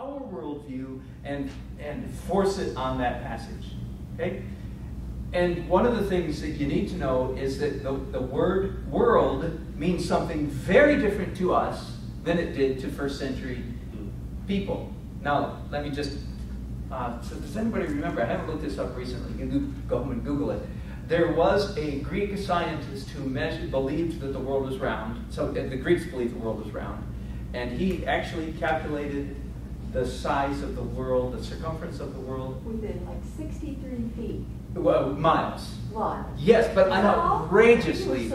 our worldview and force it on that passage. Okay? And one of the things that you need to know is that the word world means something very different to us than it did to first century people. Now, let me just, so does anybody remember, I haven't looked this up recently, you can go home and Google it. There was a Greek scientist who believed that the world was round, so the Greeks believed the world was round, and he actually calculated the size of the world, the circumference of the world. Within like 63 feet. Well, miles. Miles. Yes, but I'm outrageously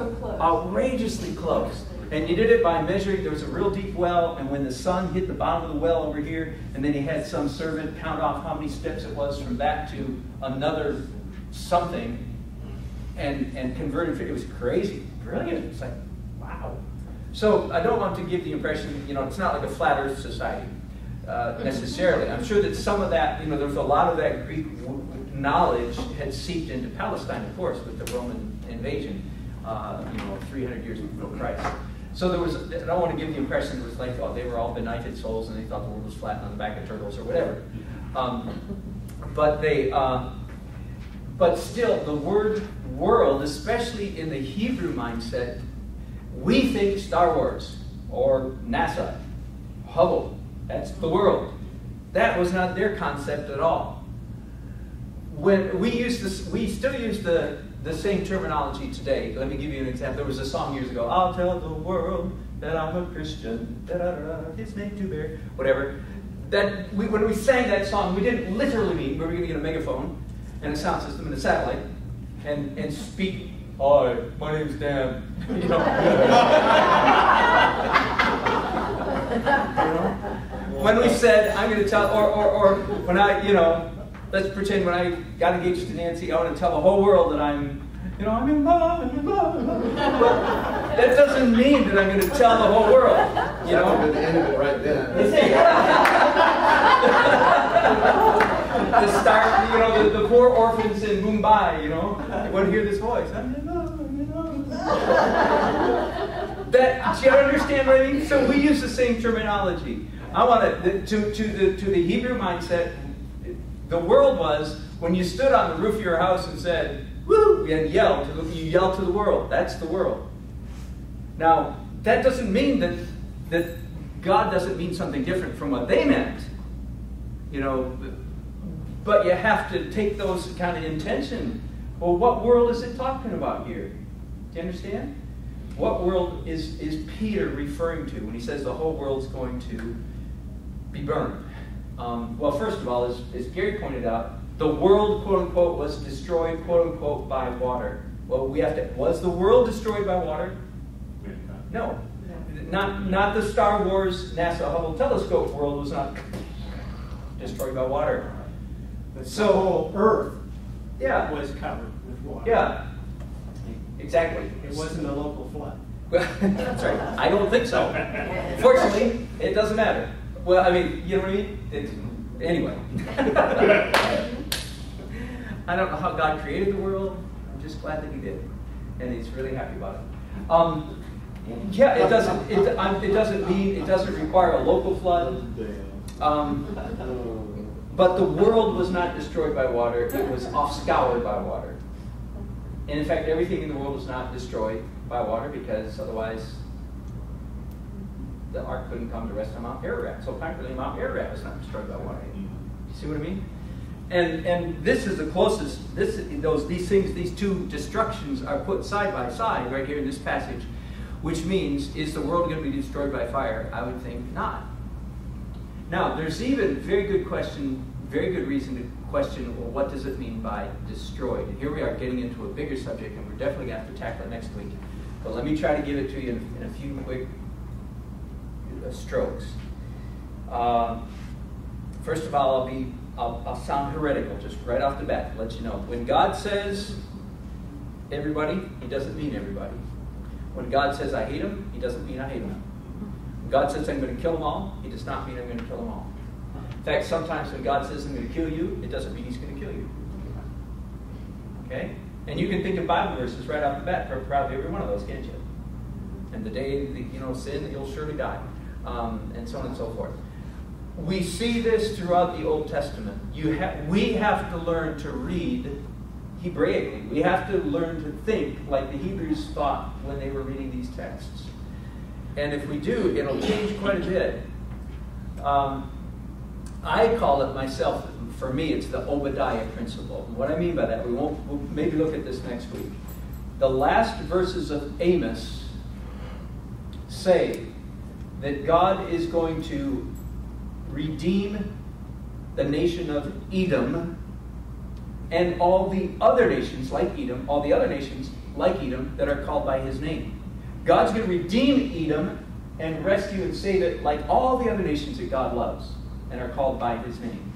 close. And he did it by measuring, there was a real deep well, and when the sun hit the bottom of the well over here, and then he had some servant count off how many steps it was from that to another something, and converted it. It was crazy, brilliant. It's like, wow. So I don't want to give the impression, it's not like a flat earth society necessarily. I'm sure that some of that, there was a lot of that Greek knowledge had seeped into Palestine, of course, with the Roman invasion, 300 years before Christ. So there was, I don't want to give the impression it was like, they were all benighted souls and they thought the world was flat on the back of turtles or whatever. But still, the word world, especially in the Hebrew mindset, we think Star Wars or NASA, Hubble, that's the world. That was not their concept at all. When we use this, we still use the same terminology today. Let me give you an example. There was a song years ago, I'll tell the world that I'm a Christian, his name to bear, whatever. When we sang that song, we didn't literally mean we were going to get a megaphone and a sound system and a satellite and speak, hi, my name's Dan. When we said, I'm going to tell, or when I, let's pretend when I got engaged to Nancy, I want to tell the whole world that I'm in love, I'm in love. Well, that doesn't mean that I'm going to tell the whole world, At the end of it right then. The start, the poor orphans in Mumbai, you want to hear this voice. I'm in love, I'm in love. Do you understand what I mean? So we use the same terminology. I want to the Hebrew mindset, the world was when you stood on the roof of your house and said, woo, and you yelled to the world. That's the world. Now, that doesn't mean that God doesn't mean something different from what they meant. But you have to take those kind of intention. Well, what world is it talking about here? Do you understand? What world is Peter referring to when he says the whole world's going to be burned? Well, first of all, as Gary pointed out, the world, quote unquote, was destroyed, quote unquote, by water. Well, was the world destroyed by water? No. Not the Star Wars NASA Hubble telescope world was not destroyed by water. The whole Earth was covered with water. Yeah. Exactly. It wasn't a local flood. Well, that's right. I don't think so. Fortunately, it doesn't matter. Well, I mean, you know what I mean? Anyway. I don't know how God created the world. I'm just glad that He did, and He's really happy about it. Yeah, it doesn't mean it doesn't require a local flood. But the world was not destroyed by water. It was offscoured by water. And in fact, everything in the world was not destroyed by water because otherwise the ark couldn't come to rest on Mount Ararat. So practically Mount Ararat was not destroyed by water. You see what I mean? And this is the closest. These two destructions are put side by side right here in this passage, which means, is the world going to be destroyed by fire? I would think not. Now, there's even very good reason to question, well, what does it mean by destroyed? And here we are getting into a bigger subject, and we're definitely going to have to tackle it next week. But let me try to give it to you in a few quick strokes. First of all, I'll sound heretical just right off the bat to let you know. When God says everybody, He doesn't mean everybody. When God says I hate them, He doesn't mean I hate them. When God says I'm going to kill them all, He does not mean I'm going to kill them all. In fact, sometimes when God says I'm going to kill you, it doesn't mean He's going to kill you. Okay? And you can think of Bible verses right off the bat for probably every one of those, can't you? And the day that sin, you'll surely die. And so on and so forth. We see this throughout the Old Testament. We have to learn to read Hebraically. We have to learn to think like the Hebrews thought when they were reading these texts. And if we do, it'll change quite a bit. I call it myself, for me, it's the Obadiah principle. And what I mean by that, we'll maybe look at this next week. The last verses of Amos say that God is going to redeem the nation of Edom and all the other nations like Edom, all the other nations like Edom that are called by his name. God's going to redeem Edom and rescue and save it like all the other nations that God loves and are called by his name.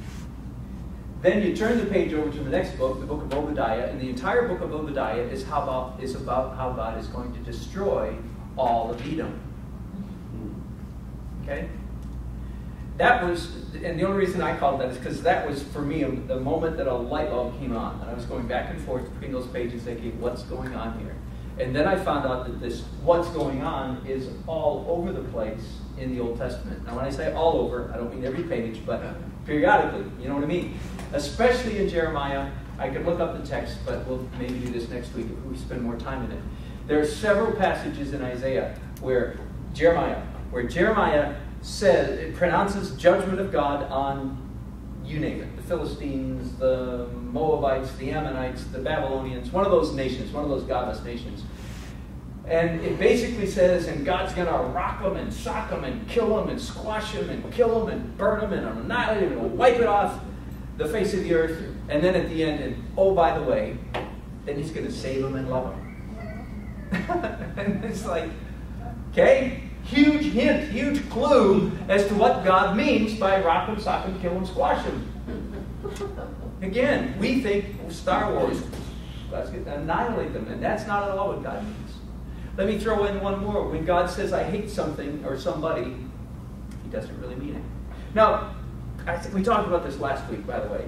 Then you turn the page over to the next book, the book of Obadiah, and the entire book of Obadiah is about how God is going to destroy all of Edom. Okay? That was, and the only reason I called that is because that was, for me, the moment that a light bulb came on. And I was going back and forth between those pages thinking, what's going on here? And then I found out that this what's going on is all over the place in the Old Testament. Now when I say all over, I don't mean every page, but periodically, you know what I mean? Especially in Jeremiah. I could look up the text, but we'll maybe do this next week if we spend more time in it. There are several passages in Isaiah where Jeremiah says, it pronounces judgment of God on, you name it, the Philistines, the Moabites, the Ammonites, the Babylonians, one of those nations, one of those godless nations. And it basically says, and God's going to rock them and sock them and kill them and squash them and kill them and burn them and annihilate them and wipe it off the face of the earth. And then at the end, and oh, by the way, then he's going to save them and love them. And it's like, okay, huge hint, huge clue as to what God means by rock them, sock them, kill them, squash them. Again, we think Star Wars, God's going to annihilate them, and that's not at all what God means. Let me throw in one more. When God says, I hate something or somebody, he doesn't really mean it. Now, we talked about this last week, by the way.